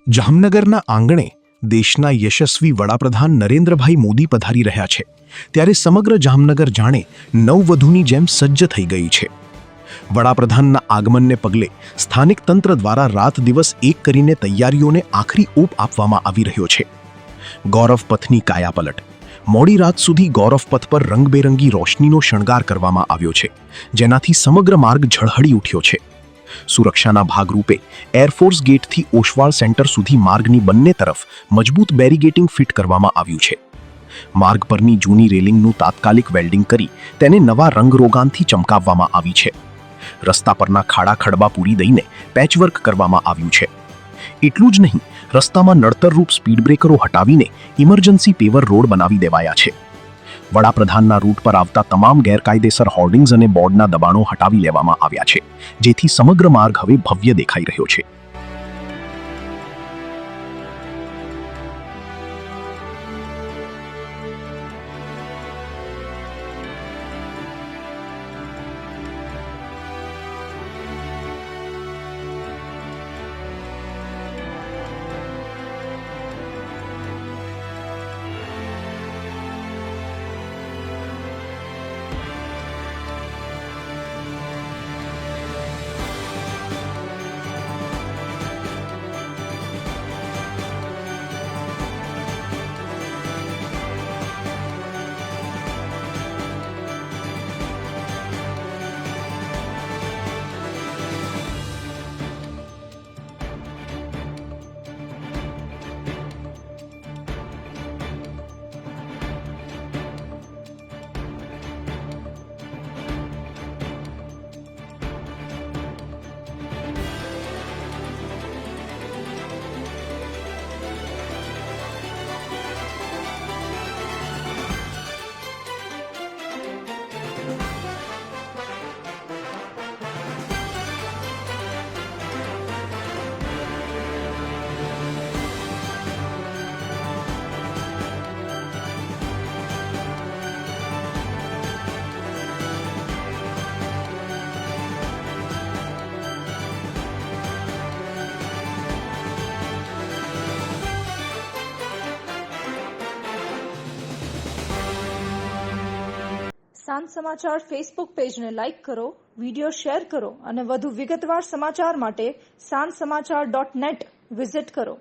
જામનગરના આંગણે દેશના યશસ્વી વડાપ્રધાન નરેન્દ્રભાઈ મોદી પધારી રહ્યા છે ત્યારે સમગ્ર જામનગર જાણે નવવધુની જેમ સજ્જ થઈ ગઈ છે। વડાપ્રધાનના આગમનને પગલે સ્થાનિક તંત્ર દ્વારા રાત દિવસ એક કરીને તૈયારીઓને આખરી ઓપ આપવામાં આવી રહ્યો છે। ગૌરવ પથની કાયાપલટ। મોડી રાત સુધી ગૌરવ પથ પર રંગબેરંગી રોશનીનો શણગાર કરવામાં આવ્યો છે, જેનાથી સમગ્ર માર્ગ ઝળહળી ઉઠ્યો છે। સુરક્ષાના ભાગરૂપે એરફોર્સ ગેટથી ઓશવાળ સેન્ટર સુધી માર્ગની બંને તરફ મજબૂત બેરીગેટિંગ ફિટ કરવામાં આવ્યું છે। માર્ગ પરની જૂની રેલિંગનું તાત્કાલિક વેલ્ડિંગ કરી તેને નવા રંગરોગાનથી ચમકાવવામાં આવી છે। રસ્તા પરના ખાડા ખડબા પૂરી દઈને પેચવર્ક કરવામાં આવ્યું છે। એટલું જ નહીં, રસ્તામાં નડતરરૂપ સ્પીડ બ્રેકરો હટાવીને ઇમરજન્સી પેવર રોડ બનાવી દેવાયા છે। વડાપ્રધાનના રૂટ પર આવતા તમામ ગેરકાયદેસર હોર્ડિંગ્સ અને બોર્ડના દબાણો હટાવી લેવામાં આવ્યા છે, જેથી સમગ્ર માર્ગ હવે ભવ્ય દેખાઈ રહ્યો છે। સાંજ સમાચાર ફેસબુક પેજને લાઇક કરો, વિડીયો શેર કરો અને વધુ વિગતવાર સમાચાર માટે sanssamachar.net વિઝિટ કરો।